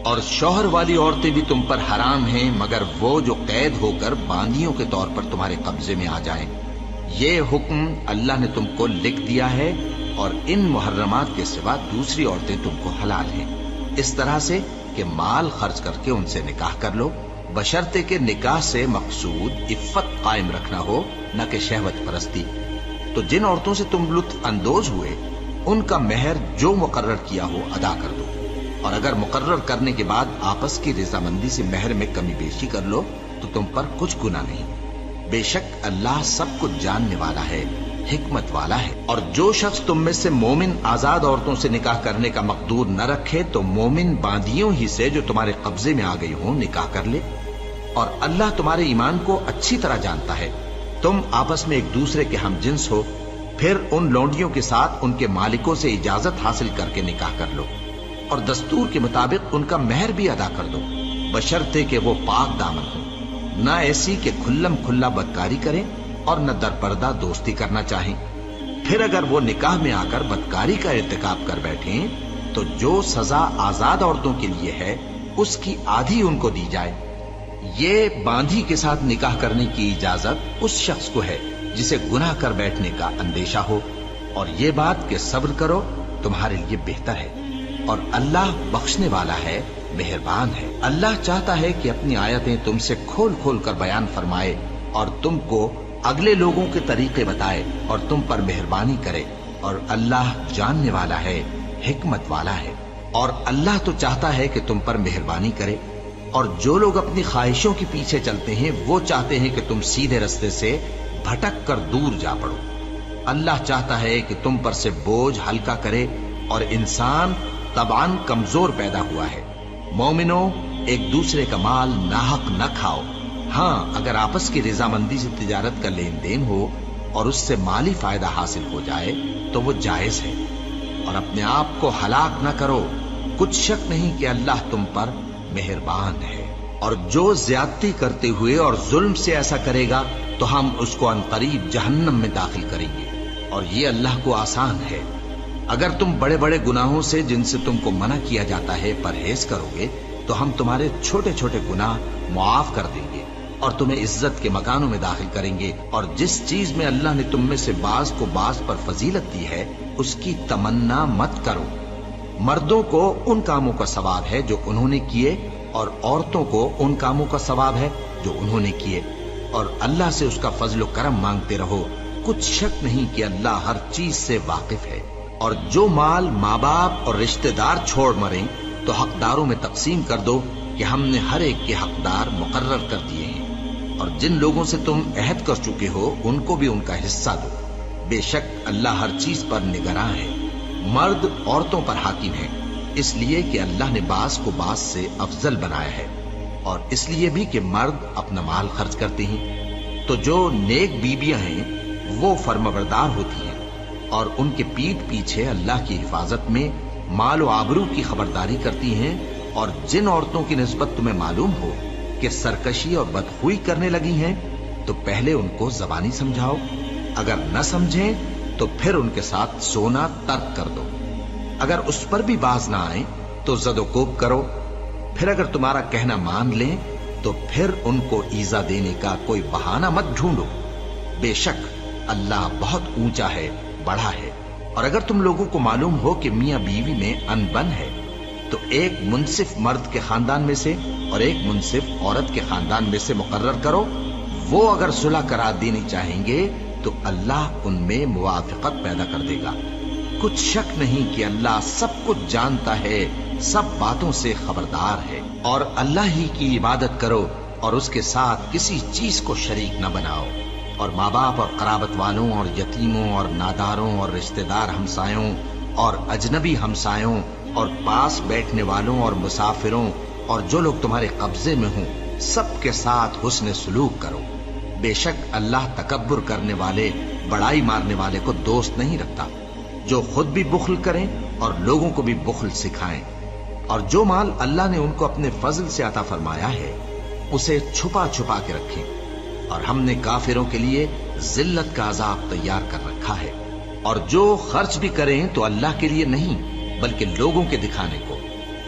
اور شوہر والی عورتیں بھی تم پر حرام ہیں مگر وہ جو قید ہو کر باندیوں کے طور پر تمہارے قبضے میں آ جائیں۔ یہ حکم اللہ نے تم کو لکھ دیا ہے، اور ان محرمات کے سوا دوسری عورتیں تم کو حلال ہیں، اس طرح سے کہ مال خرچ کر کے ان سے نکاح کر لو، بشرطے کہ نکاح سے مقصود عفت قائم رکھنا ہو، نہ کہ شہوت پرستی۔ تو جن عورتوں سے تم لطف اندوز ہوئے ان کا مہر جو مقرر کیا ہو ادا کر دو، اور اگر مقرر کرنے کے بعد آپس کی رضامندی سے مہر میں کمی بیشی کر لو تو تم پر کچھ گناہ نہیں۔ بے شک اللہ سب کچھ جاننے والا ہے، حکمت والا ہے۔ اور جو شخص تم میں سے مومن آزاد عورتوں سے نکاح کرنے کا مقدور نہ رکھے تو مومن باندیوں ہی سے جو تمہارے قبضے میں آ گئی ہوں نکاح کر لے، اور اللہ تمہارے ایمان کو اچھی طرح جانتا ہے۔ تم آپس میں ایک دوسرے کے ہم جنس ہو، پھر ان لونڈیوں کے ساتھ ان کے مالکوں سے اجازت حاصل کر کے نکاح کر لو، اور دستور کے مطابق ان کا مہر بھی ادا کر دو، بشرطے کہ وہ پاک دامن ہو، نہ ایسی کہ کھلم کھلا بدکاری کریں اور نہ در پردہ دوستی کرنا چاہیں۔ پھر اگر وہ نکاح میں آ کر بدکاری کا ارتکاب کر بیٹھیں تو جو سزا آزاد عورتوں کے لیے ہے اس کی آدھی ان کو دی جائے۔ یہ باندھی کے ساتھ نکاح کرنے کی اجازت اس شخص کو ہے جسے گناہ کر بیٹھنے کا اندیشہ ہو، اور یہ بات کہ صبر کرو تمہارے لیے بہتر ہے، اور اللہ بخشنے والا ہے، مہربان ہے۔ اللہ چاہتا ہے کہ اپنی آیتیں تم سے کھول کھول کر بیان فرمائے اور تم کو اگلے لوگوں کے طریقے بتائے اور تم پر مہربانی کرے، اور اللہ جاننے والا ہے، حکمت والا ہے۔ اور اللہ تو چاہتا ہے کہ تم پر مہربانی کرے، اور جو لوگ اپنی خواہشوں کے پیچھے چلتے ہیں وہ چاہتے ہیں کہ تم سیدھے رستے سے بھٹک کر دور جا پڑو۔ اللہ چاہتا ہے کہ تم پر سے بوجھ ہلکا کرے، اور انسان طبعاً کمزور پیدا ہوا ہے۔ مومنوں، ایک دوسرے کا مال ناحق نہ کھاؤ، ہاں اگر آپس کی رضامندی سے تجارت کا لین دین ہو اور اس سے مالی فائدہ حاصل ہو جائے تو وہ جائز ہے، اور اپنے آپ کو ہلاک نہ کرو، کچھ شک نہیں کہ اللہ تم پر مہربان ہے۔ اور جو زیادتی کرتے ہوئے اور ظلم سے ایسا کرے گا تو ہم اس کو عنقریب جہنم میں داخل کریں گے، اور یہ اللہ کو آسان ہے۔ اگر تم بڑے بڑے گناہوں سے جن سے تم کو منع کیا جاتا ہے پرہیز کرو گے تو ہم تمہارے چھوٹے چھوٹے گناہ معاف کر دیں گے اور تمہیں عزت کے مکانوں میں داخل کریں گے۔ اور جس چیز میں اللہ نے تم میں سے بعض کو بعض پر فضیلت دی ہے اس کی تمنا مت کرو۔ مردوں کو ان کاموں کا ثواب ہے جو انہوں نے کیے، اور عورتوں کو ان کاموں کا ثواب ہے جو انہوں نے کیے، اور اللہ سے اس کا فضل و کرم مانگتے رہو، کچھ شک نہیں کہ اللہ ہر چیز سے واقف ہے۔ اور جو مال ماں باپ اور رشتہ دار چھوڑ مریں تو حقداروں میں تقسیم کر دو کہ ہم نے ہر ایک کے حقدار مقرر کر دیے ہیں، اور جن لوگوں سے تم عہد کر چکے ہو ان کو بھی ان کا حصہ دو، بے شک اللہ ہر چیز پر نگراں ہے۔ مرد عورتوں پر حاکم ہے، اس لیے کہ اللہ نے بعض کو بعض سے افضل بنایا ہے، اور اس لیے بھی کہ مرد اپنا مال خرچ کرتے ہیں۔ تو جو نیک بیویاں ہیں وہ فرمانبردار ہوتی ہیں، اور ان کے پیٹھ پیچھے اللہ کی حفاظت میں مال و آبرو کی خبرداری کرتی ہیں۔ اور جن عورتوں کی نسبت تمہیں معلوم ہو کہ سرکشی اور بدخوئی کرنے لگی ہیں تو پہلے ان کو زبانی سمجھاؤ، اگر نہ سمجھیں تو پھر ان کے ساتھ سونا ترک کر دو، اگر اس پر بھی باز نہ آئیں تو زد و کوب کرو، پھر اگر تمہارا کہنا مان لیں تو پھر ان کو ایذا دینے کا کوئی بہانہ مت ڈھونڈو، بے شک اللہ بہت اونچا ہے، بڑا ہے۔ اور اگر تم لوگوں کو معلوم ہو کہ میاں بیوی میں انبن ہے تو ایک منصف مرد کے خاندان میں سے اور ایک منصف عورت کے خاندان میں سے مقرر کرو، وہ اگر صلح کرا دینی چاہیں گے تو اللہ ان میں موافقت پیدا کر دے گا۔ کچھ شک نہیں کہ اللہ سب کچھ جانتا ہے، سب باتوں سے خبردار ہے۔ اور اللہ ہی کی عبادت کرو اور اس کے ساتھ کسی چیز کو شریک نہ بناؤ، اور ماں باپ اور قرابت والوں اور یتیموں اور ناداروں اور رشتہ دار ہمسایوں اور اجنبی ہمسایوں اور پاس بیٹھنے والوں اور مسافروں اور جو لوگ تمہارے قبضے میں ہوں سب کے ساتھ حسن سلوک کرو، بے شک اللہ تکبر کرنے والے، بڑائی مارنے والے کو دوست نہیں رکھتا۔ جو خود بھی بخل کریں اور لوگوں کو بھی بخل سکھائیں، اور جو مال اللہ نے ان کو اپنے فضل سے عطا فرمایا ہے اسے چھپا چھپا کے رکھیں، اور ہم نے کافروں کے لیے ذلت کا عذاب تیار کر رکھا ہے۔ اور جو خرچ بھی کریں تو اللہ کے لیے نہیں بلکہ لوگوں کے دکھانے کو،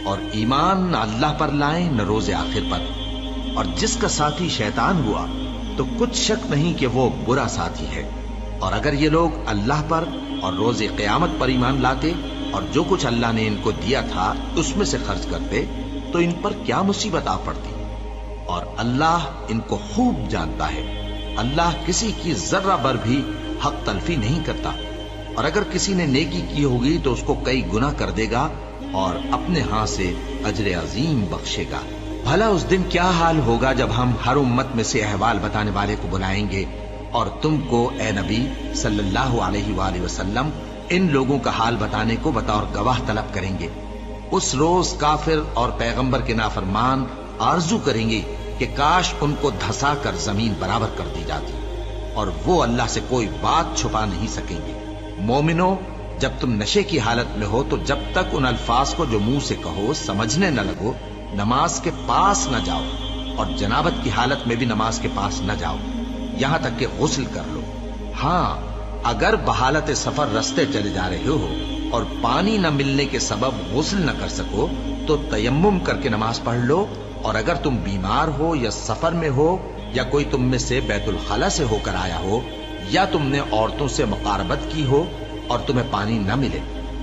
اور ایمان نہ اللہ پر لائیں نہ روز آخر پر، اور جس کا ساتھی شیطان ہوا تو کچھ شک نہیں کہ وہ برا ساتھی ہے۔ اور اگر یہ لوگ اللہ پر اور روز قیامت پر ایمان لاتے اور جو کچھ اللہ نے ان کو دیا تھا اس میں سے خرچ کرتے تو ان پر کیا مصیبت آ پڑتی، اور اللہ ان کو خوب جانتا ہے۔ اللہ کسی کی ذرہ بر بھی حق تلفی نہیں کرتا، اور اگر کسی نے نیکی کی ہوگی تو اس کو کئی گنا کر دے گا اور اپنے ہاں سے اجر عظیم بخشے گا۔ بھلا اس دن کیا حال ہوگا جب ہم ہر امت میں سے احوال بتانے والے کو بلائیں گے اور تم کو اے نبی صلی اللہ علیہ وآلہ وسلم ان لوگوں کا حال بتانے کو بطور گواہ طلب کریں گے۔ اس روز کافر اور پیغمبر کے نافرمان آرزو کریں گے کہ کاش ان کو دھسا کر زمین برابر کر دی جاتی، اور وہ اللہ سے کوئی بات چھپا نہیں سکیں گے۔ مومنو، جب تم نشے کی حالت میں ہو تو جب تک ان الفاظ کو جو منہ سے کہو سمجھنے نہ لگو نماز کے پاس نہ جاؤ، اور جنابت کی حالت میں بھی نماز کے پاس نہ جاؤ یہاں تک کہ غسل کر لو۔ ہاں، اگر بحالت سفر رستے چلے جا رہے ہو اور پانی نہ ملنے کے سبب غسل نہ کر سکو تو تیمم کر کے نماز پڑھ لو، اور اگر تم بیمار ہو یا سفر میں ہو یا کوئی تم میں سے بیت الخلا سے ہو کر آیا ہو یا تم نے عورتوں سے مقاربت کی ہو اور تمہیں پانی نہ ملے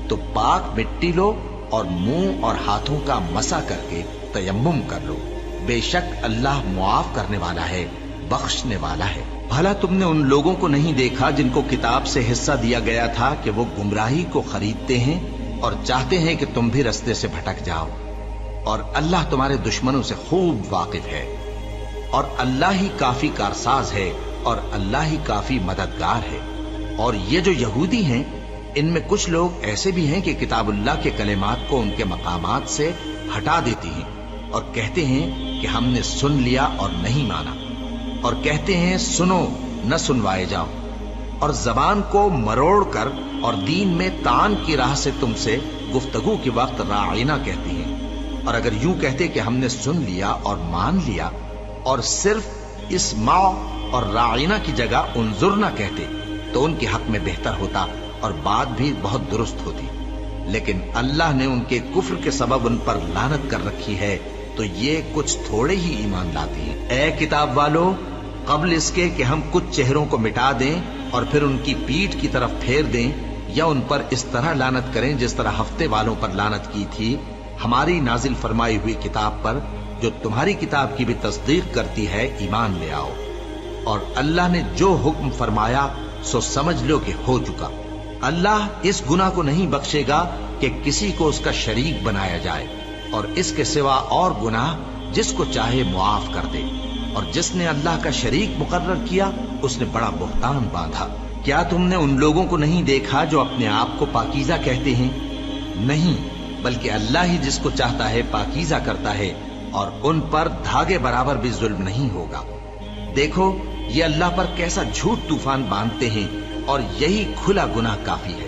تو پاک مٹی لو اور منہ اور ہاتھوں کا مسح کر کے تیمم کر لو۔ بے شک اللہ معاف کرنے والا ہے، بخشنے والا ہے۔ بھلا تم نے ان لوگوں کو نہیں دیکھا جن کو کتاب سے حصہ دیا گیا تھا کہ وہ گمراہی کو خریدتے ہیں اور چاہتے ہیں کہ تم بھی رستے سے بھٹک جاؤ، اور اللہ تمہارے دشمنوں سے خوب واقف ہے، اور اللہ ہی کافی کارساز ہے اور اللہ ہی کافی مددگار ہے۔ اور یہ جو یہودی ہیں ان میں کچھ لوگ ایسے بھی ہیں کہ کتاب اللہ کے کلمات کو ان کے مقامات سے ہٹا دیتی ہیں اور کہتے ہیں کہ ہم نے سن لیا اور نہیں مانا، اور کہتے ہیں سنو نہ سنوائے جاؤ، اور زبان کو مروڑ کر اور دین میں طعن کی راہ سے تم سے گفتگو کے وقت راعینا کہتی ہیں، اور اگر یوں کہتے کہ ہم نے سن لیا اور مان لیا اور صرف اسمع اور راعینا کی جگہ انظرنا کہتے تو ان کے حق میں بہتر ہوتا اور بات بھی بہت درست ہوتی، لیکن اللہ نے ان کے کفر کے سبب ان پر لعنت کر رکھی ہے تو یہ کچھ تھوڑے ہی ایمان لاتے ہیں۔ اے کتاب والو، قبل اس کے کہ ہم کچھ چہروں کو مٹا دیں اور پھر ان کی پیٹھ کی طرف پھیر دیں یا ان پر اس طرح لعنت کریں جس طرح ہفتے والوں پر لعنت کی تھی، ہماری نازل فرمائی ہوئی کتاب پر جو تمہاری کتاب کی بھی تصدیق کرتی ہے ایمان لے آؤ، اور اللہ نے جو حکم فرمایا سو سمجھ لو کہ ہو چکا۔ اللہ اس گناہ کو نہیں بخشے گا کہ کسی کو اس کا شریک بنایا جائے، اور اس کے سوا اور گناہ جس کو چاہے معاف کر دے، اور جس نے اللہ کا شریک مقرر کیا اس نے بڑا بہتان باندھا۔ کیا تم نے ان لوگوں کو نہیں دیکھا جو اپنے آپ کو پاکیزہ کہتے ہیں؟ نہیں، بلکہ اللہ ہی جس کو چاہتا ہے پاکیزہ کرتا ہے، اور ان پر دھاگے برابر بھی ظلم نہیں ہوگا۔ دیکھو یہ اللہ پر کیسا جھوٹ طوفان باندھتے ہیں، اور یہی کھلا گناہ کافی ہے۔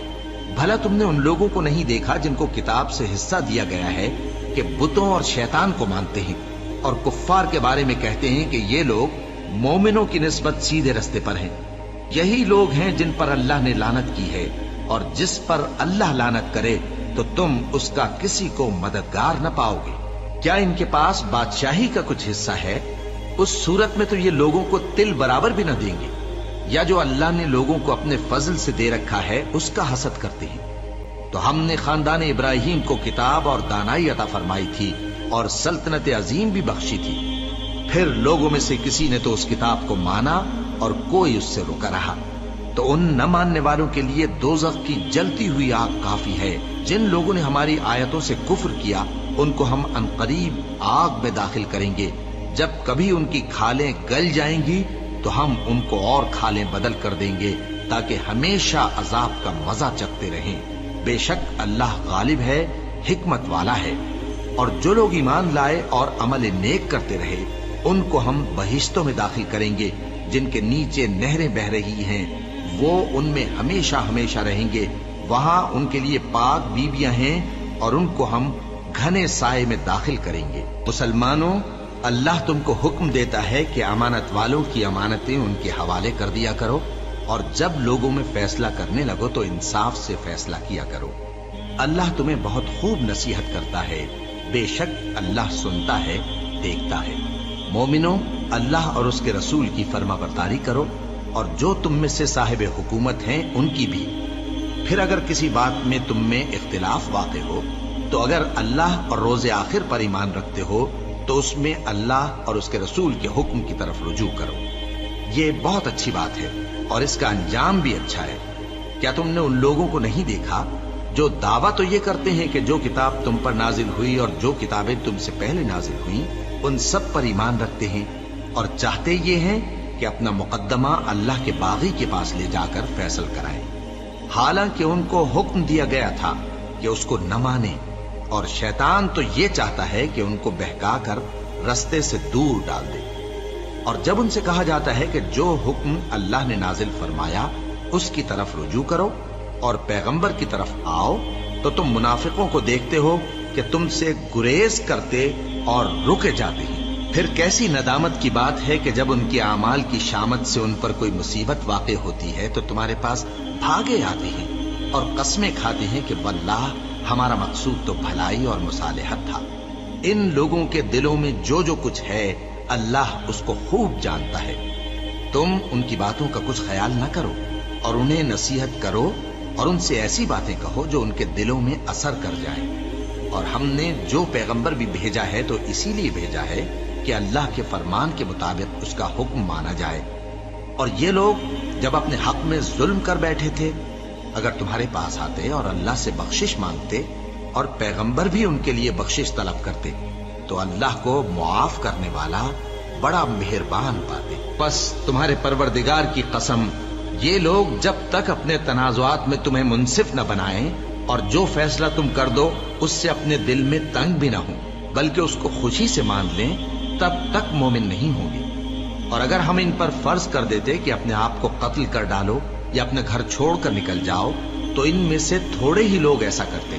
بھلا تم نے ان لوگوں کو نہیں دیکھا جن کو کتاب سے حصہ دیا گیا ہے کہ بتوں اور شیطان کو مانتے ہیں، اور کفار کے بارے میں کہتے ہیں کہ یہ لوگ مومنوں کی نسبت سیدھے رستے پر ہیں۔ یہی لوگ ہیں جن پر اللہ نے لعنت کی ہے، اور جس پر اللہ لعنت کرے تو تم اس کا کسی کو مددگار نہ پاؤ گے۔ کیا ان کے پاس بادشاہی کا کچھ حصہ ہے؟ اس صورت میں تو یہ لوگوں کو تل برابر بھی نہ دیں گے، یا جو اللہ نے لوگوں کو اپنے فضل سے دے رکھا ہے اس کا حسد کرتے ہیں۔ تو ہم نے خاندان ابراہیم کو کتاب اور دانائی عطا فرمائی تھی اور سلطنت عظیم بھی بخشی تھی، پھر لوگوں میں سے کسی نے تو اس کتاب کو مانا اور کوئی اس سے رکا رہا، تو ان نہ ماننے والوں کے لیے دوزخ کی جلتی ہوئی آگ کافی ہے۔ جن لوگوں نے ہماری آیتوں سے کفر کیا ان کو ہم عنقریب آگ میں داخل کریں گے، جب کبھی ان کی کھالیں گل جائیں گی تو ہم ان کو اور کھالیں بدل کر دیں گے تاکہ ہمیشہ عذاب کا مزہ چکھتے رہیں۔ بے شک اللہ غالب ہے، حکمت والا ہے۔ اور جو لوگ ایمان لائے اور عمل نیک کرتے رہے ان کو ہم بہشتوں میں داخل کریں گے جن کے نیچے نہریں بہ رہی ہیں، وہ ان میں ہمیشہ ہمیشہ رہیں گے، وہاں ان کے لیے پاک بیویاں ہیں اور ان کو ہم گھنے سائے میں داخل کریں گے۔ مسلمانوں، اللہ تم کو حکم دیتا ہے کہ امانت والوں کی امانتیں ان کے حوالے کر دیا کرو، اور جب لوگوں میں فیصلہ کرنے لگو تو انصاف سے فیصلہ کیا کرو۔ اللہ تمہیں بہت خوب نصیحت کرتا ہے، بے شک اللہ سنتا ہے، دیکھتا ہے۔ مومنو، اللہ اور اس کے رسول کی فرما برداری کرو، اور جو تم میں سے صاحب حکومت ہیں ان کی بھی۔ پھر اگر کسی بات میں تم میں اختلاف واقع ہو تو اگر اللہ اور روز آخر پر ایمان رکھتے ہو تو اس میں اللہ اور اس کے رسول کے حکم کی طرف رجوع کرو۔ یہ بہت اچھی بات ہے اور اس کا انجام بھی اچھا ہے۔ کیا تم نے ان لوگوں کو نہیں دیکھا جو دعویٰ تو یہ کرتے ہیں کہ جو کتاب تم پر نازل ہوئی اور جو کتابیں تم سے پہلے نازل ہوئیں ان سب پر ایمان رکھتے ہیں، اور چاہتے یہ ہیں کہ اپنا مقدمہ اللہ کے باغی کے پاس لے جا کر فیصل کرائیں، حالانکہ ان کو حکم دیا گیا تھا کہ اس کو نہ مانیں، اور شیطان تو یہ چاہتا ہے کہ ان کو بہکا کر رستے سے دور ڈال دے۔ اور جب ان سے کہا جاتا ہے کہ جو حکم اللہ نے نازل فرمایا اس کی طرف رجوع کرو اور پیغمبر کی طرف آؤ، تو تم منافقوں کو دیکھتے ہو کہ تم سے گریز کرتے اور رکے جاتے ہیں۔ پھر کیسی ندامت کی بات ہے کہ جب ان کے اعمال کی شامت سے ان پر کوئی مصیبت واقع ہوتی ہے تو تمہارے پاس بھاگے آتے ہیں اور قسمیں کھاتے ہیں کہ واللہ ہمارا مقصود تو بھلائی اور مصالحت تھا۔ ان لوگوں کے دلوں میں جو جو کچھ ہے اللہ اس کو خوب جانتا ہے۔ تم ان کی باتوں کا کچھ خیال نہ کرو اور انہیں نصیحت کرو اور ان سے ایسی باتیں کہو جو ان کے دلوں میں اثر کر جائیں۔ اور ہم نے جو پیغمبر بھی بھیجا ہے تو اسی لیے بھیجا ہے کہ اللہ کے فرمان کے مطابق اس کا حکم مانا جائے۔ اور یہ لوگ جب اپنے حق میں ظلم کر بیٹھے تھے، اگر تمہارے پاس آتے اور اللہ سے بخشش مانگتے اور پیغمبر بھی ان کے لیے بخشش طلب کرتے تو اللہ کو معاف کرنے والا بڑا مہربان پاتے۔ پس تمہارے پروردگار کی قسم، یہ لوگ جب تک اپنے تنازعات میں تمہیں منصف نہ بنائیں اور جو فیصلہ تم کر دو اس سے اپنے دل میں تنگ بھی نہ ہوں بلکہ اس کو خوشی سے مان لیں، تب تک مومن نہیں ہوں گے۔ اور اگر ہم ان پر فرض کر دیتے کہ اپنے آپ کو قتل کر ڈالو یا اپنے گھر چھوڑ کر نکل جاؤ تو ان میں سے تھوڑے ہی لوگ ایسا کرتے،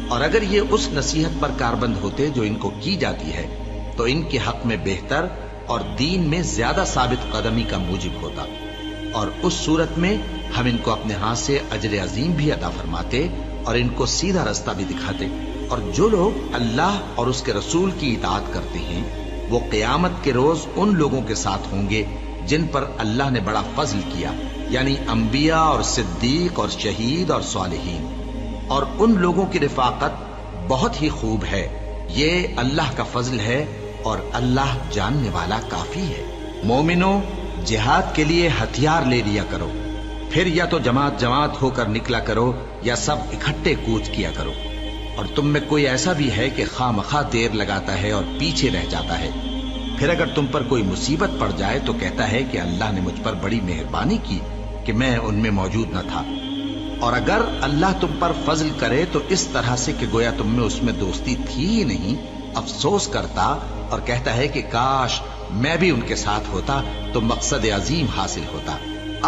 اور اگر یہ اس نصیحت پر کاربند ہوتے جو ان کو کی جاتی ہے تو ان کے حق میں بہتر اور دین میں زیادہ ثابت قدمی کا موجب ہوتا، اور اس صورت میں ہم ان کو اپنے ہاتھ سے اجر عظیم بھی عطا فرماتے اور ان کو سیدھا رستہ بھی دکھاتے۔ اور جو لوگ اللہ اور اس کے رسول کی اطاعت کرتے ہیں وہ قیامت کے روز ان لوگوں کے ساتھ ہوں گے جن پر اللہ نے بڑا فضل کیا، یعنی انبیاء اور صدیق اور شہید اور صالحین، اور ان لوگوں کی رفاقت بہت ہی خوب ہے۔ یہ اللہ کا فضل ہے اور اللہ جاننے والا کافی ہے۔ مومنو، جہاد کے لیے ہتھیار لے لیا کرو، پھر یا تو جماعت جماعت ہو کر نکلا کرو یا سب اکٹھے کوچ کیا کرو۔ اور تم میں کوئی ایسا بھی ہے کہ خواہ مخواہ دیر لگاتا ہے اور پیچھے رہ جاتا ہے، پھر اگر تم پر کوئی مصیبت پڑ جائے تو کہتا ہے کہ اللہ نے مجھ پر بڑی مہربانی کی کہ میں ان میں موجود نہ تھا۔ اور اگر اللہ تم پر فضل کرے تو اس طرح سے کہ گویا تم میں اس میں دوستی تھی ہی نہیں، افسوس کرتا اور کہتا ہے کہ کاش میں بھی ان کے ساتھ ہوتا تو مقصد عظیم حاصل ہوتا۔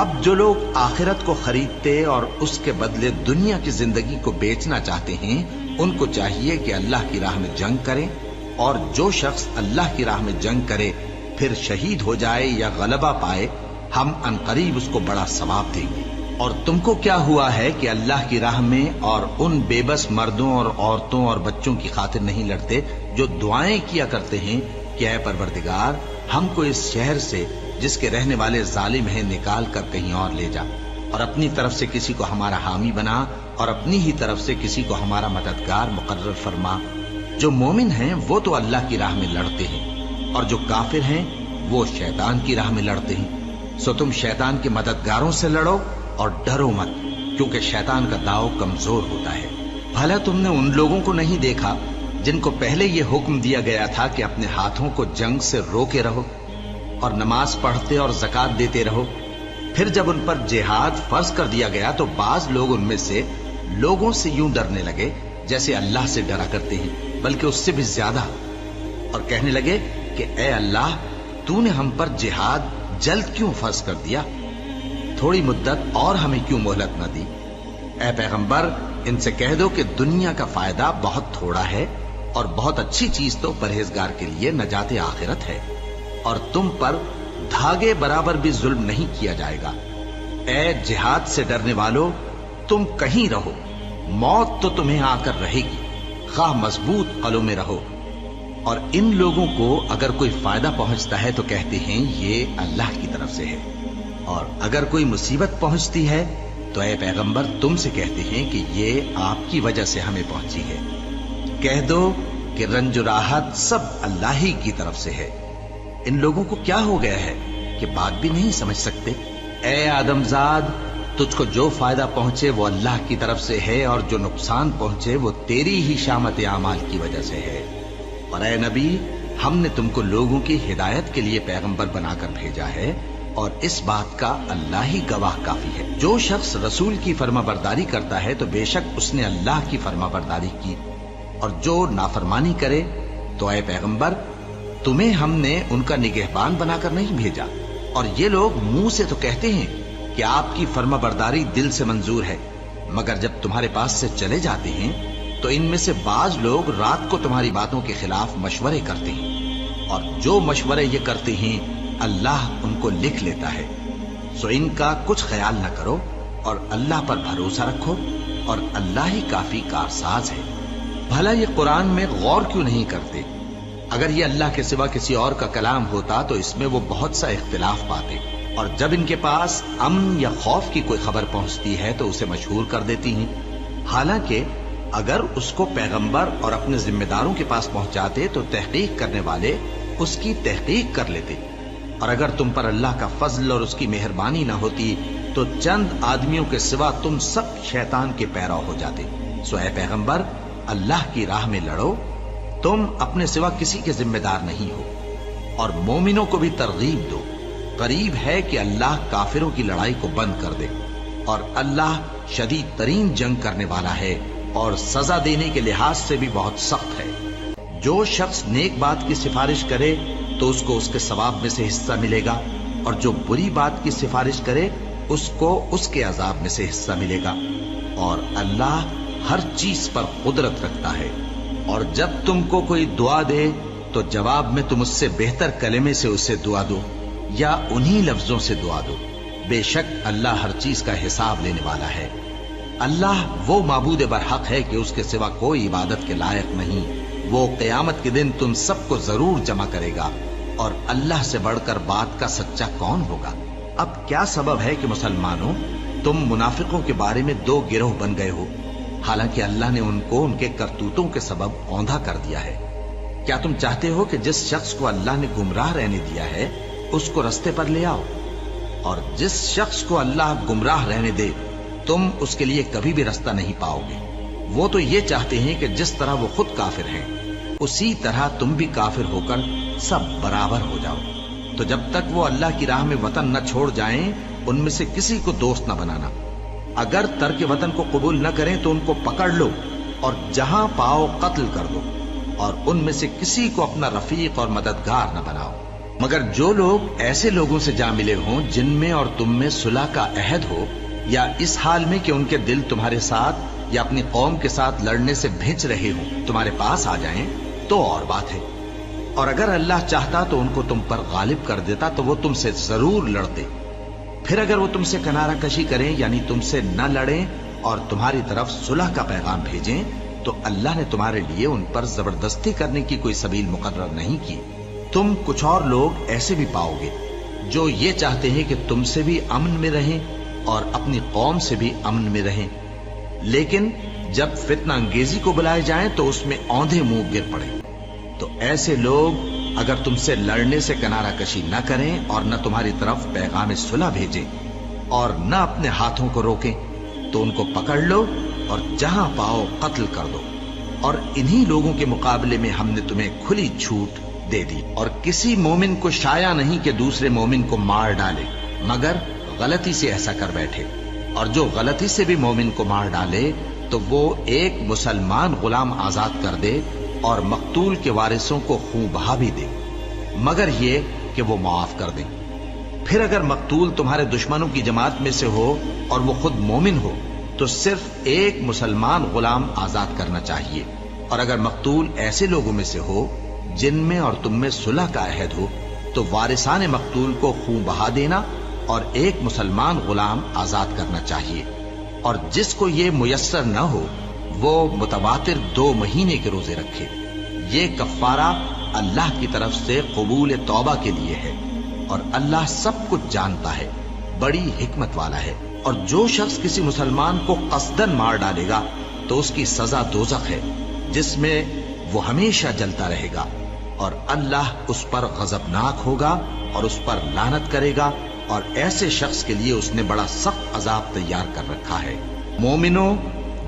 اب جو لوگ آخرت کو خریدتے اور اس کے بدلے دنیا کی زندگی کو بیچنا چاہتے ہیں ان کو چاہیے کہ اللہ کی راہ میں جنگ کریں، اور جو شخص اللہ کی راہ میں جنگ کرے پھر شہید ہو جائے یا غلبہ پائے ہم عنقریب اس کو بڑا ثواب دیں گے۔ اور تم کو کیا ہوا ہے کہ اللہ کی راہ میں اور ان بے بس مردوں اور عورتوں اور بچوں کی خاطر نہیں لڑتے جو دعائیں کیا کرتے ہیں کہ اے پروردگار ہم کو اس شہر سے جس کے رہنے والے ظالم ہیں نکال کر کہیں اور لے جا، اور اپنی طرف سے کسی کو ہمارا حامی بنا اور اپنی ہی طرف سے کسی کو ہمارا مددگار مقرر فرما۔ جو مومن ہیں وہ تو اللہ کی راہ میں لڑتے ہیں اور جو کافر ہیں وہ شیطان کی راہ میں لڑتے ہیں، سو تم شیطان کے مددگاروں سے لڑو اور ڈرو مت، کیونکہ شیطان کا داؤ کمزور ہوتا ہے۔ بھلا تم نے ان لوگوں کو نہیں دیکھا جن کو پہلے یہ حکم دیا گیا تھا کہ اپنے ہاتھوں کو جنگ سے روکے رہو اور نماز پڑھتے اور زکوٰۃ دیتے رہو، پھر جب ان پر جہاد فرض کر دیا گیا تو بعض لوگ ان میں سے لوگوں سے یوں ڈرنے لگے جیسے اللہ سے ڈرا کرتے ہیں، بلکہ اس سے بھی زیادہ، اور کہنے لگے کہ اے اللہ تو نے ہم پر جہاد جلد کیوں فرض کر دیا؟ تھوڑی مدت اور ہمیں کیوں مہلت نہ دی؟ اے پیغمبر ان سے کہہ دو کہ دنیا کا فائدہ بہت تھوڑا ہے اور بہت اچھی چیز تو پرہیزگار کے لیے نجات آخرت ہے، اور تم پر دھاگے برابر بھی ظلم نہیں کیا جائے گا۔ اے جہاد سے ڈرنے والو، تم کہیں رہو، موت تو تمہیں آ کر رہے گی، خواہ مضبوط قلعوں میں رہو۔ اور ان لوگوں کو اگر کوئی فائدہ پہنچتا ہے تو کہتے ہیں یہ اللہ کی طرف سے ہے، اور اگر کوئی مصیبت پہنچتی ہے تو اے پیغمبر تم سے کہتے ہیں کہ یہ آپ کی وجہ سے ہمیں پہنچی ہے۔ کہہ دو کہ رنج و راحت سب اللہ ہی کی طرف سے ہے۔ ان لوگوں کو کیا ہو گیا ہے کہ بات بھی نہیں سمجھ سکتے؟ اے آدم زاد، تجھ کو جو فائدہ پہنچے وہ اللہ کی طرف سے ہے، اور جو نقصان پہنچے وہ تیری ہی شامت اعمال کی وجہ سے ہے۔ اور اے نبی، ہم نے تم کو لوگوں کی ہدایت کے لیے پیغمبر بنا کر بھیجا ہے، اور اس بات کا اللہ ہی گواہ کافی ہے۔ جو شخص رسول کی فرما برداری کرتا ہے تو بے شک اس نے اللہ کی فرما برداری کی، اور جو نافرمانی کرے تو اے پیغمبر تمہیں ہم نے ان کا نگہبان بنا کر نہیں بھیجا۔ اور یہ لوگ منہ سے تو کہتے ہیں کہ آپ کی فرما برداری دل سے منظور ہے، مگر جب تمہارے پاس سے چلے جاتے ہیں تو ان میں سے بعض لوگ رات کو تمہاری باتوں کے خلاف مشورے کرتے ہیں، اور جو مشورے یہ کرتے ہیں اللہ ان کو لکھ لیتا ہے۔ سو ان کا کچھ خیال نہ کرو اور اللہ پر بھروسہ رکھو، اور اللہ ہی کافی کارساز ہے۔ بھلا یہ قرآن میں غور کیوں نہیں کرتے؟ اگر یہ اللہ کے سوا کسی اور کا کلام ہوتا تو اس میں وہ بہت سا اختلاف پاتے، اور جب ان کے پاس امن یا خوف کی کوئی خبر پہنچتی ہے تو اسے مشہور کر دیتی ہیں، حالانکہ اگر اس کو پیغمبر اور اپنے ذمہ داروں کے پاس پہنچاتے تو تحقیق کرنے والے اس کی تحقیق کر لیتے۔ اور اگر تم پر اللہ کا فضل اور اس کی مہربانی نہ ہوتی تو چند آدمیوں کے سوا تم سب شیطان کے پیرو ہو جاتے۔ سو اے پیغمبر، اللہ کی راہ میں لڑو، تم اپنے سوا کسی کے ذمہ دار نہیں ہو، اور مومنوں کو بھی ترغیب دو۔ قریب ہے کہ اللہ کافروں کی لڑائی کو بند کر دے، اور اللہ شدید ترین جنگ کرنے والا ہے اور سزا دینے کے لحاظ سے بھی بہت سخت ہے۔ جو شخص نیک بات کی سفارش کرے تو اس کو اس کے ثواب میں سے حصہ ملے گا، اور جو بری بات کی سفارش کرے اس کو اس کے عذاب میں سے حصہ ملے گا، اور اللہ ہر چیز پر قدرت رکھتا ہے۔ اور جب تم کو کوئی دعا دے تو جواب میں تم اس سے بہتر کلمے سے اسے دعا دو، یا انہی لفظوں سے دعا دو۔ بے شک اللہ ہر چیز کا حساب لینے والا ہے۔ اللہ وہ معبود برحق ہے کہ اس کے سوا کوئی عبادت کے لائق نہیں۔ وہ قیامت کے دن تم سب کو ضرور جمع کرے گا، اور اللہ سے بڑھ کر بات کا سچا کون ہوگا؟ اب کیا سبب ہے کہ مسلمانوں تم منافقوں کے بارے میں دو گروہ بن گئے ہو، حالانکہ اللہ نے ان کو ان کے کرتوتوں کے سبب اوندھا کر دیا ہے؟ کیا تم چاہتے ہو کہ جس شخص کو اللہ نے گمراہ رہنے دیا ہے اس کو رستے پر لے آؤ، اور جس شخص کو اللہ گمراہ رہنے دے تم اس کے لیے کبھی بھی رستہ نہیں پاؤ گے؟ وہ تو یہ چاہتے ہیں کہ جس طرح وہ خود کافر ہیں اسی طرح تم بھی کافر ہو کر سب برابر ہو جاؤ۔ تو جب تک وہ اللہ کی راہ میں وطن نہ چھوڑ جائیں ان میں سے کسی کو دوست نہ بنانا۔ اگر ترک وطن کو قبول نہ کریں تو ان کو پکڑ لو اور جہاں پاؤ قتل کر دو، اور ان میں سے کسی کو اپنا رفیق اور مددگار نہ بناؤ، مگر جو لوگ ایسے لوگوں سے جا ملے ہوں جن میں اور تم میں صلح کا عہد ہو، یا اس حال میں کہ ان کے دل تمہارے ساتھ یا اپنی قوم کے ساتھ لڑنے سے بھنچ رہے ہوں تمہارے پاس آ جائیں تو اور بات ہے۔ اور اگر اللہ چاہتا تو ان کو تم پر غالب کر دیتا تو وہ تم سے ضرور لڑتے۔ پھر اگر وہ تم سے کنارہ کشی کریں، یعنی تم سے نہ لڑیں اور تمہاری طرف صلح کا پیغام بھیجیں، تو اللہ نے تمہارے لیے ان پر زبردستی کرنے کی کوئی سبیل مقرر نہیں کی۔ تم کچھ اور لوگ ایسے بھی پاؤ گے جو یہ چاہتے ہیں کہ تم سے بھی امن میں رہیں اور اپنی قوم سے بھی امن میں رہیں، لیکن جب فتنہ انگیزی کو بلائے جائیں تو اس میں اوندھے منہ گر پڑیں۔ تو ایسے لوگ اگر تم سے لڑنے سے کنارہ کشی نہ کریں اور نہ تمہاری طرف پیغام صلح بھیجیں اور نہ اپنے ہاتھوں کو روکیں تو ان کو پکڑ لو اور جہاں پاؤ قتل کر دو۔ اور انہی لوگوں کے مقابلے میں ہم نے تمہیں کھلی چھوٹ دے دی، اور کسی مومن کو شایع نہیں کہ دوسرے مومن کو مار ڈالے مگر غلطی سے ایسا کر بیٹھے، اور جو غلطی سے بھی مومن کو مار ڈالے تو وہ ایک مسلمان غلام آزاد کر دے اور مقتول کے وارثوں کو خون بہا بھی دے، مگر یہ کہ وہ معاف کر دیں۔ پھر اگر مقتول تمہارے دشمنوں کی جماعت میں سے ہو اور وہ خود مومن ہو تو صرف ایک مسلمان غلام آزاد کرنا چاہیے، اور اگر مقتول ایسے لوگوں میں سے ہو جن میں اور تم میں صلح کا عہد ہو تو وارثان مقتول کو خون بہا دینا اور ایک مسلمان غلام آزاد کرنا چاہیے۔ اور جس کو یہ میسر نہ ہو وہ متواتر 2 مہینے کے روزے رکھے۔ یہ کفارہ اللہ کی طرف سے قبول توبہ کے لیے ہے، اور اللہ سب کچھ جانتا ہے، بڑی حکمت والا ہے۔ اور جو شخص کسی مسلمان کو قصدن مار ڈالے گا تو اس کی سزا دوزخ ہے، جس میں وہ ہمیشہ جلتا رہے گا، اور اللہ اس پر غضبناک ہوگا اور اس پر لعنت کرے گا، اور ایسے شخص کے لیے اس نے بڑا سخت عذاب تیار کر رکھا ہے۔ مومنو،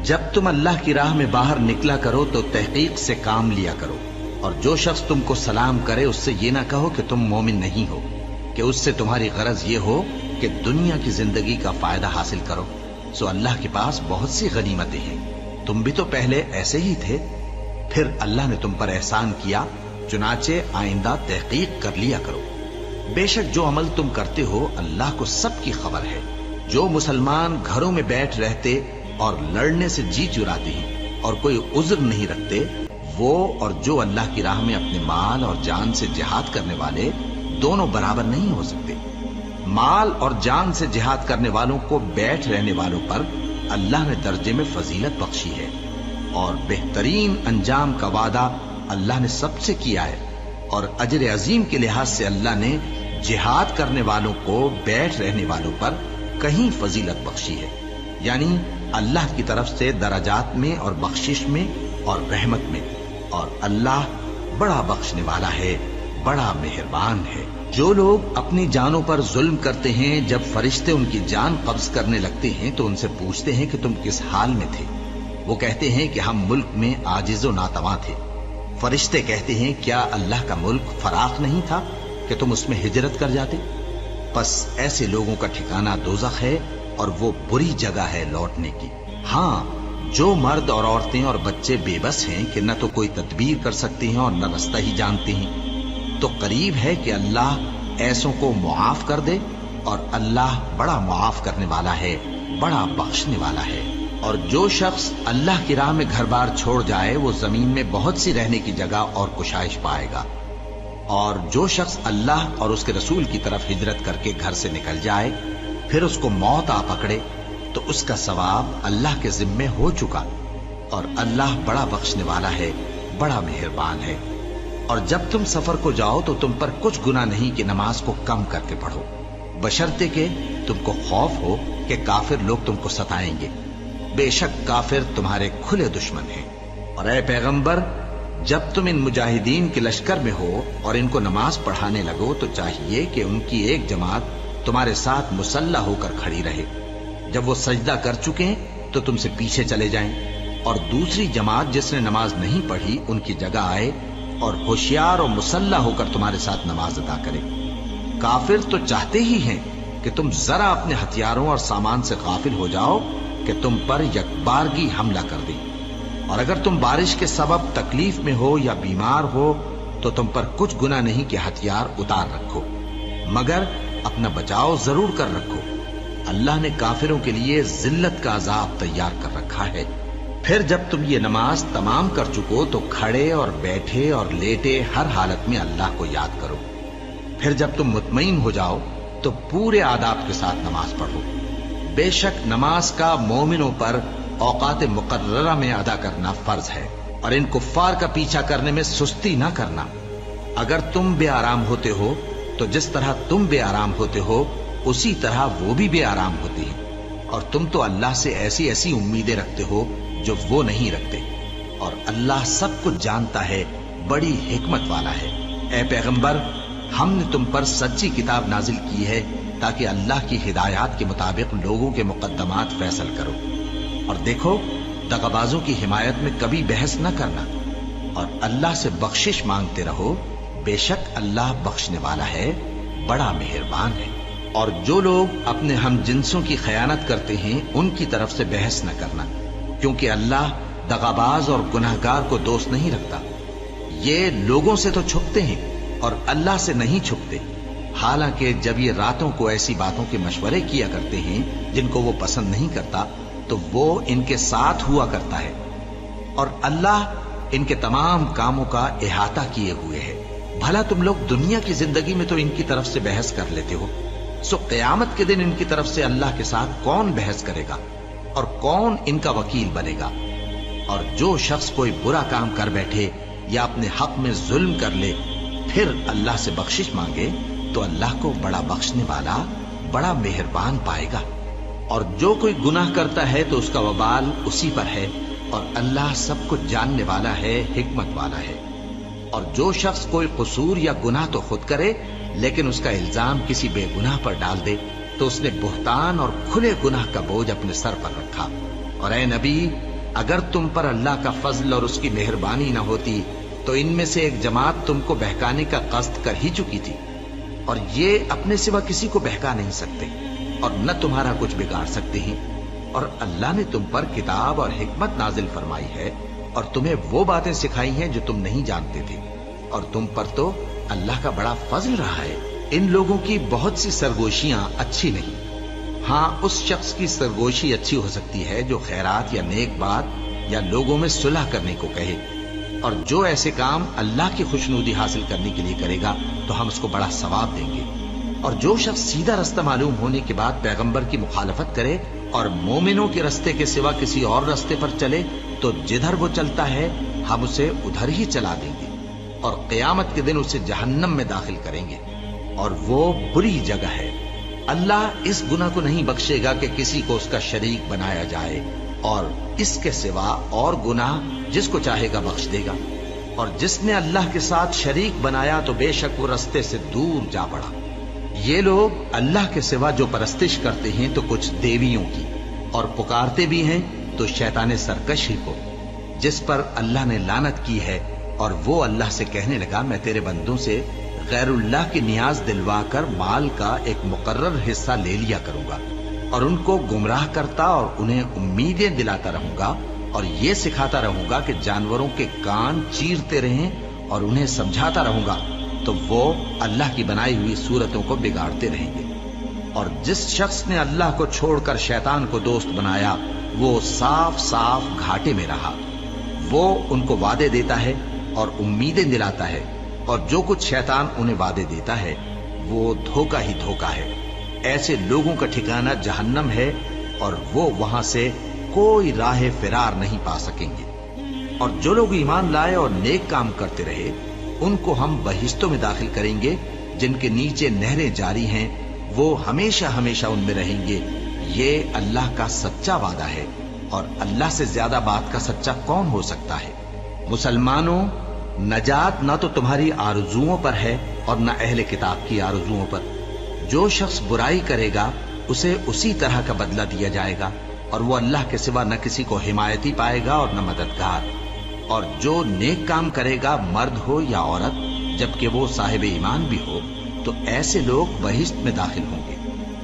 جب تم اللہ کی راہ میں باہر نکلا کرو تو تحقیق سے کام لیا کرو، اور جو شخص تم کو سلام کرے اس سے یہ نہ کہو کہ تم مومن نہیں ہو، کہ اس سے تمہاری غرض یہ ہو کہ دنیا کی زندگی کا فائدہ حاصل کرو۔ سو اللہ کے پاس بہت سی غنیمتیں ہیں، تم بھی تو پہلے ایسے ہی تھے، پھر اللہ نے تم پر احسان کیا، چنانچہ آئندہ تحقیق کر لیا کرو۔ بے شک جو عمل تم کرتے ہو اللہ کو سب کی خبر ہے۔ جو مسلمان گھروں میں بیٹھ رہتے اور لڑنے سے جی چراتے ہیں اور کوئی عذر نہیں رکھتے، وہ اور جو اللہ کی راہ میں اپنے مال اور جان سے جہاد کرنے والے دونوں برابر نہیں ہو سکتے۔ مال اور جان سے جہاد کرنے والوں کو بیٹھ رہنے والوں پر اللہ نے درجے میں فضیلت بخشی ہے، اور بہترین انجام کا وعدہ اللہ نے سب سے کیا ہے، اور اجر عظیم کے لحاظ سے اللہ نے جہاد کرنے والوں کو بیٹھ رہنے والوں پر کہیں فضیلت بخشی ہے، یعنی اللہ کی طرف سے درجات میں اور بخشش میں اور رحمت میں، اور اللہ بڑا بخشنے والا ہے، بڑا مہربان ہے۔ جو لوگ اپنی جانوں پر ظلم کرتے ہیں، جب فرشتے ان کی جان قبض کرنے لگتے ہیں تو ان سے پوچھتے ہیں کہ تم کس حال میں تھے؟ وہ کہتے ہیں کہ ہم ملک میں عاجز و ناتواں تھے۔ فرشتے کہتے ہیں کیا اللہ کا ملک فراخ نہیں تھا کہ تم اس میں ہجرت کر جاتے؟ پس ایسے لوگوں کا ٹھکانہ دوزخ ہے، اور وہ بری جگہ ہے لوٹنے کی۔ ہاں، جو مرد اور عورتیں اور بچے بے بس ہیں کہ نہ تو کوئی تدبیر کر سکتے ہیں اور نہ رستہ ہی جانتے ہیں، تو قریب ہے کہ اللہ ایسوں کو معاف کر دے، اور اللہ بڑا معاف کرنے والا ہے، بڑا بخشنے والا ہے۔ اور جو شخص اللہ کی راہ میں گھر بار چھوڑ جائے وہ زمین میں بہت سی رہنے کی جگہ اور کشائش پائے گا، اور جو شخص اللہ اور اس کے رسول کی طرف ہجرت کر کے گھر سے نکل جائے پھر اس کو موت آ پکڑے تو اس کا ثواب اللہ کے ذمے ہو چکا، اور اللہ بڑا بخشنے والا ہے، بڑا مہربان ہے۔ اور جب تم سفر کو جاؤ تو تم پر کچھ گناہ نہیں کہ نماز کو کم کر کے پڑھو، بشرطے کہ تم کو خوف ہو کہ کافر لوگ تم کو ستائیں گے، بے شک کافر تمہارے کھلے دشمن ہیں۔ اور اے پیغمبر، جب تم ان مجاہدین کے لشکر میں ہو اور ان کو نماز پڑھانے لگو تو چاہیے کہ ان کی ایک جماعت تمہارے ساتھ مسلح ہو کر کھڑی رہے، جب وہ سجدہ کر چکے تو تم سے پیچھے چلے جائیں، اور دوسری جماعت جس نے نماز نہیں پڑھی ان کی جگہ آئے اور ہوشیار اور مسلح ہو کر تمہارے ساتھ نماز ادا کرے۔ کافر تو چاہتے ہی ہیں کہ تم ذرا اپنے ہتھیاروں اور سامان سے غافل ہو جاؤ کہ تم پر یکبارگی حملہ کر دیں، اور اگر تم بارش کے سبب تکلیف میں ہو یا بیمار ہو تو تم پر کچھ گناہ نہیں کہ ہتھیار اتار رکھو، مگر اپنا بچاؤ ضرور کر رکھو۔ اللہ نے کافروں کے لیے ذلت کا عذاب تیار کر رکھا ہے۔ پھر جب تم یہ نماز تمام کر چکو تو کھڑے اور بیٹھے اور لیٹے ہر حالت میں اللہ کو یاد کرو۔ پھر جب تم مطمئن ہو جاؤ تو پورے آداب کے ساتھ نماز پڑھو۔ بے شک نماز کا مومنوں پر اوقات مقررہ میں ادا کرنا فرض ہے، اور ان کفار کا پیچھا کرنے میں سستی نہ کرنا۔ اگر تم بے آرام ہوتے ہو تو جس طرح تم بے آرام ہوتے ہو اسی طرح وہ بھی بے آرام ہوتے ہیں، اور تم تو اللہ سے ایسی ایسی امیدیں رکھتے ہو جو وہ نہیں رکھتے، اور اللہ سب کچھ جانتا ہے، بڑی حکمت والا ہے۔ اے پیغمبر، ہم نے تم پر سچی کتاب نازل کی ہے تاکہ اللہ کی ہدایات کے مطابق لوگوں کے مقدمات فیصل کرو، اور دیکھو دغابازوں کی حمایت میں کبھی بحث نہ کرنا، اور اللہ سے بخشش مانگتے رہو، بے شک اللہ بخشنے والا ہے، بڑا مہربان ہے۔ اور جو لوگ اپنے ہم جنسوں کی خیانت کرتے ہیں ان کی طرف سے بحث نہ کرنا، کیونکہ اللہ دغاباز اور گناہگار کو دوست نہیں رکھتا۔ یہ لوگوں سے تو چھپتے ہیں اور اللہ سے نہیں چھپتے، حالانکہ جب یہ راتوں کو ایسی باتوں کے مشورے کیا کرتے ہیں جن کو وہ پسند نہیں کرتا تو وہ ان کے ساتھ ہوا کرتا ہے، اور اللہ ان کے تمام کاموں کا احاطہ کیے ہوئے ہے۔ بھلا تم لوگ دنیا کی زندگی میں تو ان کی طرف سے بحث کر لیتے ہو، سو قیامت کے دن ان کی طرف سے اللہ کے ساتھ کون بحث کرے گا اور کون ان کا وکیل بنے گا؟ اور جو شخص کوئی برا کام کر بیٹھے یا اپنے حق میں ظلم کر لے پھر اللہ سے بخشش مانگے تو اللہ کو بڑا بخشنے والا بڑا مہربان پائے گا. اور جو کوئی گناہ کرتا ہے تو اس کا وبال اسی پر ہے اور اللہ سب کچھ جاننے والا ہے، حکمت والا ہے. اور جو شخص کوئی قصور یا گناہ تو خود کرے لیکن اس کا الزام کسی بے گناہ پر ڈال دے تو اس نے بہتان اور کھلے گناہ کا بوجھ اپنے سر پر رکھا. اور اے نبی، اگر تم پر اللہ کا فضل اور اس کی مہربانی نہ ہوتی تو ان میں سے ایک جماعت تم کو بہکانے کا قصد کر ہی چکی تھی، اور یہ اپنے سوا کسی کو بہکا نہیں سکتے اور نہ تمہارا کچھ بگاڑ سکتے ہیں. اور اللہ نے تم پر کتاب اور حکمت نازل فرمائی ہے اور تمہیں وہ باتیں سکھائی ہیں جو تم نہیں جانتے تھے، اور تم پر تو اللہ کا بڑا فضل رہا ہے. ان لوگوں کی بہت سی سرگوشیاں اچھی نہیں. ہاں، اس شخص کی سرگوشی اچھی ہو سکتی ہے جو خیرات یا نیک بات یا لوگوں میں صلح کرنے کو کہے، اور جو ایسے کام اللہ کی خوشنودی حاصل کرنے کے لیے کرے گا تو ہم اس کو بڑا ثواب دیں گے. اور جو شخص سیدھا رستہ معلوم ہونے کے بعد پیغمبر کی مخالفت کرے اور مومنوں کے رستے کے سوا کسی اور رستے پر چلے تو جدھر وہ چلتا ہے ہم اسے ادھر ہی چلا دیں گے اور قیامت کے دن اسے جہنم میں داخل کریں گے، اور وہ بری جگہ ہے. اللہ اس گناہ کو نہیں بخشے گا کہ کسی کو اس کا شریک بنایا جائے، اور اس کے سوا اور گناہ جس کو چاہے گا بخش دے گا. اور جس نے اللہ کے ساتھ شریک بنایا تو بے شک وہ رستے سے دور جا پڑا. یہ لوگ اللہ کے سوا جو پرستش کرتے ہیں تو کچھ دیویوں کی، اور پکارتے بھی ہیں تو شیطان سرکش ہی کو، جس پر اللہ نے لعنت کی ہے. اور وہ اللہ سے کہنے لگا میں تیرے بندوں سے غیر اللہ کی نیاز دلوا کر مال کا ایک مقرر حصہ لے لیا کروں گا، اور ان کو گمراہ کرتا اور انہیں امیدیں دلاتا رہوں گا، اور یہ سکھاتا رہوں گا کہ جانوروں کے کان چیرتے رہیں اور انہیں سمجھاتا رہوں گا تو وہ اللہ کی بنائی ہوئی صورتوں کو بگاڑتے رہیں گے. اور جس شخص نے اللہ کو چھوڑ کر شیطان کو دوست بنایا وہ صاف صاف گھاٹے میں رہا. وہ ان کو وعدے دیتا ہے اور امیدیں دلاتا ہے، اور جو کچھ شیطان انہیں وعدے دیتا ہے وہ دھوکہ ہی دھوکہ ہے. ایسے لوگوں کا ٹھکانہ جہنم ہے اور وہ وہاں سے کوئی راہ فرار نہیں پا سکیں گے. اور جو لوگ ایمان لائے اور نیک کام کرتے رہے ان کو ہم بہشتوں میں داخل کریں گے جن کے نیچے نہریں جاری ہیں، وہ ہمیشہ ہمیشہ ان میں رہیں گے. یہ اللہ کا سچا وعدہ ہے، اور اللہ سے زیادہ بات کا سچا کون ہو سکتا ہے. مسلمانوں، نجات نہ تو تمہاری آرزوؤں پر ہے اور نہ اہل کتاب کی آرزوؤں پر. جو شخص برائی کرے گا اسے اسی طرح کا بدلہ دیا جائے گا، اور وہ اللہ کے سوا نہ کسی کو حمایتی پائے گا اور نہ مددگار. اور جو نیک کام کرے گا مرد ہو یا عورت جبکہ وہ صاحب ایمان بھی ہو تو ایسے لوگ بہشت میں داخل ہوں گے،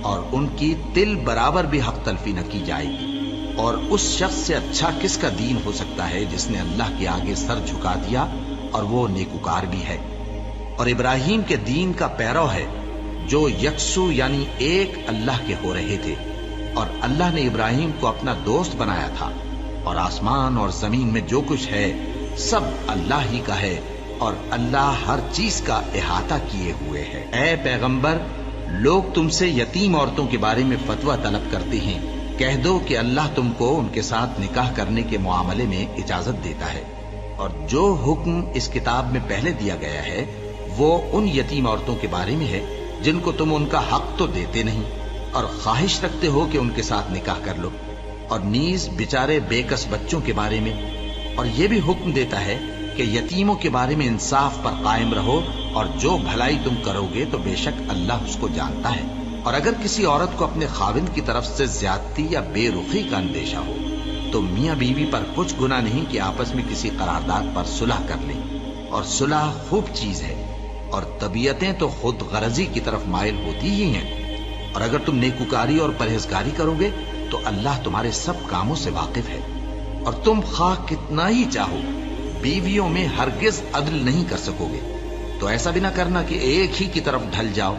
اور ان کی تل برابر بھی حق تلفی نہ کی جائے گی. اور اس شخص سے اچھا کس کا دین ہو سکتا ہے جس نے اللہ کے آگے سر جھکا دیا اور وہ نیکوکار بھی ہے اور ابراہیم کے دین کا پیرو ہے جو یکسو یعنی ایک اللہ کے ہو رہے تھے. اور اللہ نے ابراہیم کو اپنا دوست بنایا تھا. اور آسمان اور زمین میں جو کچھ ہے سب اللہ ہی کا ہے، اور اللہ ہر چیز کا احاطہ کیے ہوئے ہے. اے پیغمبر، لوگ تم سے یتیم عورتوں کے بارے میں فتویٰ طلب کرتے ہیں. کہہ دو کہ اللہ تم کو ان کے ساتھ نکاح کرنے کے معاملے میں اجازت دیتا ہے، اور جو حکم اس کتاب میں پہلے دیا گیا ہے وہ ان یتیم عورتوں کے بارے میں ہے جن کو تم ان کا حق تو دیتے نہیں اور خواہش رکھتے ہو کہ ان کے ساتھ نکاح کر لو، اور نیز بیچارے بے کس بچوں کے بارے میں. اور یہ بھی حکم دیتا ہے کہ یتیموں کے بارے میں انصاف پر قائم رہو، اور جو بھلائی تم کرو گے تو بے شک اللہ اس کو جانتا ہے. اور اگر کسی عورت کو اپنے خاوند کی طرف سے زیادتی یا بے رخی کا اندیشہ ہو تو میاں بیوی پر کچھ گناہ نہیں کہ آپس میں کسی قرارداد پر صلح کر لیں، اور صلح خوب چیز ہے. اور طبیعتیں تو خود غرضی کی طرف مائل ہوتی ہی ہیں. اور اگر تم نیکوکاری اور پرہیزگاری کرو گے تو اللہ تمہارے سب کاموں سے واقف ہے. اور تم خواہ کتنا ہی چاہو بیویوں میں ہرگز عدل نہیں کر سکو گے. تو ایسا بھی نہ کرنا کہ ایک ہی کی طرف ڈھل جاؤ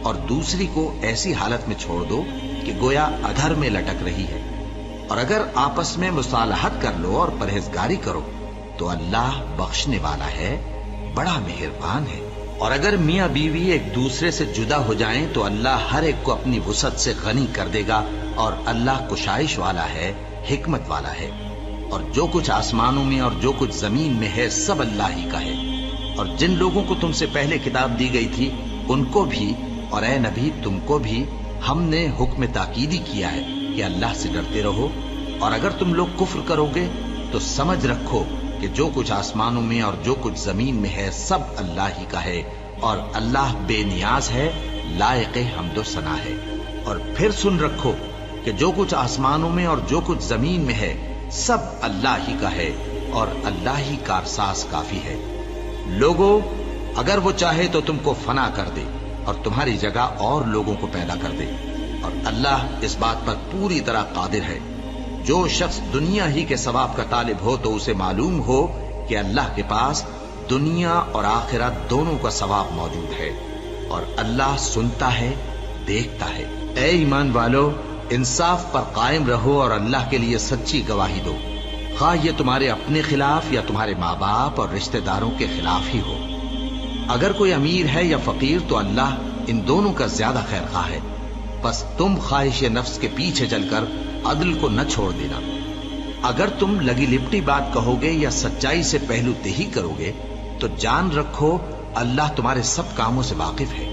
اور دوسری کو ایسی حالت میں چھوڑ دو کہ گویا ادھر میں لٹک رہی ہے. اور اگر آپس میں مصالحت کر لو اور پرہیزگاری کرو تو اللہ بخشنے والا ہے، بڑا مہربان ہے. اور اگر میاں بیوی ایک دوسرے سے جدا ہو جائیں تو اللہ ہر ایک کو اپنی وسعت سے غنی کر دے گا، اور اللہ کشائش والا ہے، حکمت والا ہے. اور جو کچھ آسمانوں میں اور جو کچھ زمین میں ہے سب اللہ ہی کا ہے۔ اور جن لوگوں کو تم سے پہلے کتاب دی گئی تھی ان کو بھی اور اے نبی تم کو بھی ہم نے حکم تاکیدی کیا ہے کہ اللہ سے ڈرتے رہو، اور اگر تم لوگ کفر کرو گے تو سمجھ رکھو کہ جو کچھ آسمانوں میں اور جو کچھ زمین میں ہے سب اللہ ہی کا ہے، اور اللہ بے نیاز ہے، لائق حمد و ثنا ہے۔ اور پھر سن رکھو کہ جو کچھ آسمانوں میں اور جو کچھ زمین میں ہے سب اللہ ہی کا ہے، اور اللہ ہی کارساز کافی ہے۔ لوگو اگر وہ چاہے تو تم کو فنا کر دے اور تمہاری جگہ اور لوگوں کو پیدا کر دے، اور اللہ اس بات پر پوری طرح قادر ہے۔ جو شخص دنیا ہی کے ثواب کا طالب ہو تو اسے معلوم ہو کہ اللہ کے پاس دنیا اور آخرت دونوں کا ثواب موجود ہے، اور اللہ سنتا ہے، دیکھتا ہے۔ اے ایمان والو، انصاف پر قائم رہو اور اللہ کے لیے سچی گواہی دو، خواہ یہ تمہارے اپنے خلاف یا تمہارے ماں باپ اور رشتہ داروں کے خلاف ہی ہو۔ اگر کوئی امیر ہے یا فقیر تو اللہ ان دونوں کا زیادہ خیر خواہ ہے، بس تم خواہش نفس کے پیچھے چل کر عدل کو نہ چھوڑ دینا۔ اگر تم لگی لپٹی بات کہو گے یا سچائی سے پہلو تہی کرو گے تو جان رکھو اللہ تمہارے سب کاموں سے واقف ہے۔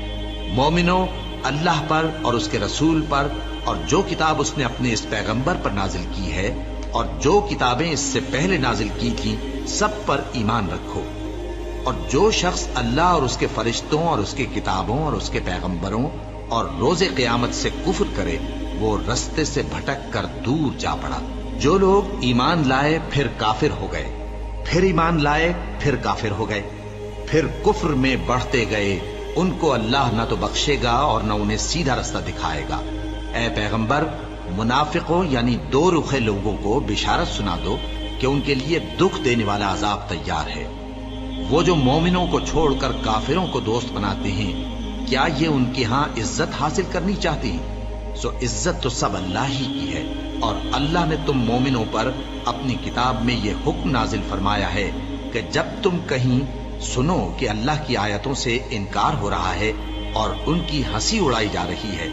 مومنو، اللہ پر اور اس کے رسول پر اور جو کتاب اس نے اپنے اس پیغمبر پر نازل کی ہے اور جو کتابیں اس سے پہلے نازل کی تھیں سب پر ایمان رکھو۔ اور جو شخص اللہ اور اس کے فرشتوں اور اس کے کتابوں اور اس کے پیغمبروں اور روز قیامت سے کفر کرے وہ رستے سے بھٹک کر دور جا پڑا۔ جو لوگ ایمان لائے پھر کافر ہو گئے، پھر ایمان لائے پھر کافر ہو گئے، پھر کفر میں بڑھتے گئے، ان کو اللہ نہ تو بخشے گا اور نہ انہیں سیدھا رستہ دکھائے گا۔ اے پیغمبر، منافقوں یعنی دو رخے لوگوں کو بشارت سنا دو کہ ان کے لیے دکھ دینے والا عذاب تیار ہے۔ وہ جو مومنوں کو چھوڑ کر کافروں کو دوست بناتے ہیں، کیا یہ ان کے ہاں عزت حاصل کرنی چاہتی ہیں؟ سو عزت تو سب اللہ ہی کی ہے، اور اللہ نے تم مومنوں پر اپنی کتاب میں یہ حکم نازل فرمایا ہے کہ جب تم کہیں سنو کہ اللہ کی آیتوں سے انکار ہو رہا ہے اور ان کی ہنسی اڑائی جا رہی ہے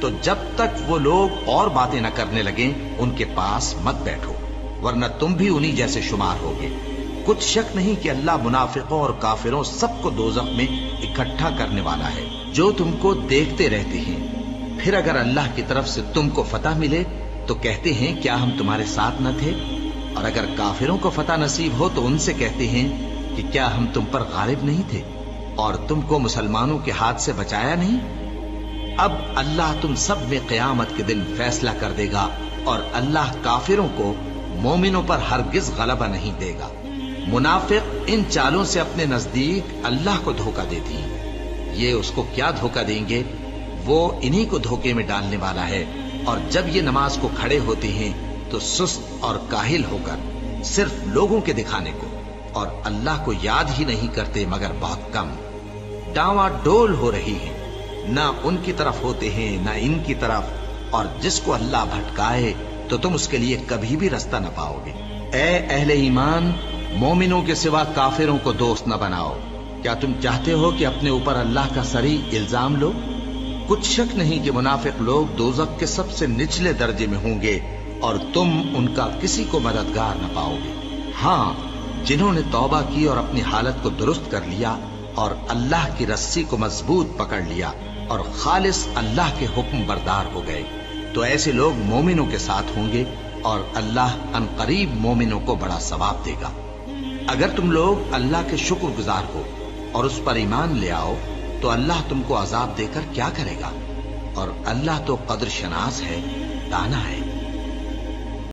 تو جب تک وہ لوگ اور باتیں نہ کرنے لگیں ان کے پاس مت بیٹھو، ورنہ تم بھی انہی جیسے شمار ہوگے۔ کچھ شک نہیں کہ اللہ منافقوں اور کافروں سب کو دوزخ میں اکٹھا کرنے والا ہے۔ جو تم کو دیکھتے رہتے ہیں، پھر اگر اللہ کی طرف سے تم کو فتح ملے تو کہتے ہیں کیا ہم تمہارے ساتھ نہ تھے، اور اگر کافروں کو فتح نصیب ہو تو ان سے کہتے ہیں کہ کیا ہم تم پر غالب نہیں تھے اور تم کو مسلمانوں کے ہاتھ سے بچایا نہیں؟ اب اللہ تم سب میں قیامت کے دن فیصلہ کر دے گا، اور اللہ کافروں کو مومنوں پر ہرگز غلبہ نہیں دے گا۔ منافق ان چالوں سے اپنے نزدیک اللہ کو دھوکہ دیتی ہیں، یہ اس کو کیا دھوکہ دیں گے؟ وہ انہی کو دھوکے میں ڈالنے والا ہے۔ اور جب یہ نماز کو کھڑے ہوتے ہیں تو سست اور کاہل ہو کر صرف لوگوں کے دکھانے کو اور اللہ کو یاد ہی نہیں کرتے مگر بہت کم، ڈاواں ڈول ہو رہی ہیں، نہ ان کی طرف ہوتے ہیں نہ ان کی طرف، اور جس کو اللہ بھٹکائے تو تم اس کے لیے کبھی بھی رستہ نہ پاؤ گے۔ اے اہل ایمان، مومنوں کے سوا کافروں کو دوست نہ بناؤ۔ کیا تم چاہتے ہو کہ اپنے اوپر اللہ کا صریح الزام لو؟ کچھ شک نہیں کہ منافق لوگ دوزخ کے سب سے نچلے درجے میں ہوں گے اور تم ان کا کسی کو مددگار نہ پاؤ گے۔ ہاں، جنہوں نے توبہ کی اور اپنی حالت کو درست کر لیا اور اللہ کی رسی کو مضبوط پکڑ لیا اور خالص اللہ کے حکم بردار ہو گئے تو ایسے لوگ مومنوں کے ساتھ ہوں گے، اور اللہ ان قریب مومنوں کو بڑا ثواب دے گا۔ اگر تم لوگ اللہ کے شکر گزار ہو اور اس پر ایمان لے آؤ تو اللہ تم کو عذاب دے کر کیا کرے گا؟ اور اللہ تو قدر شناس ہے، دانا ہے۔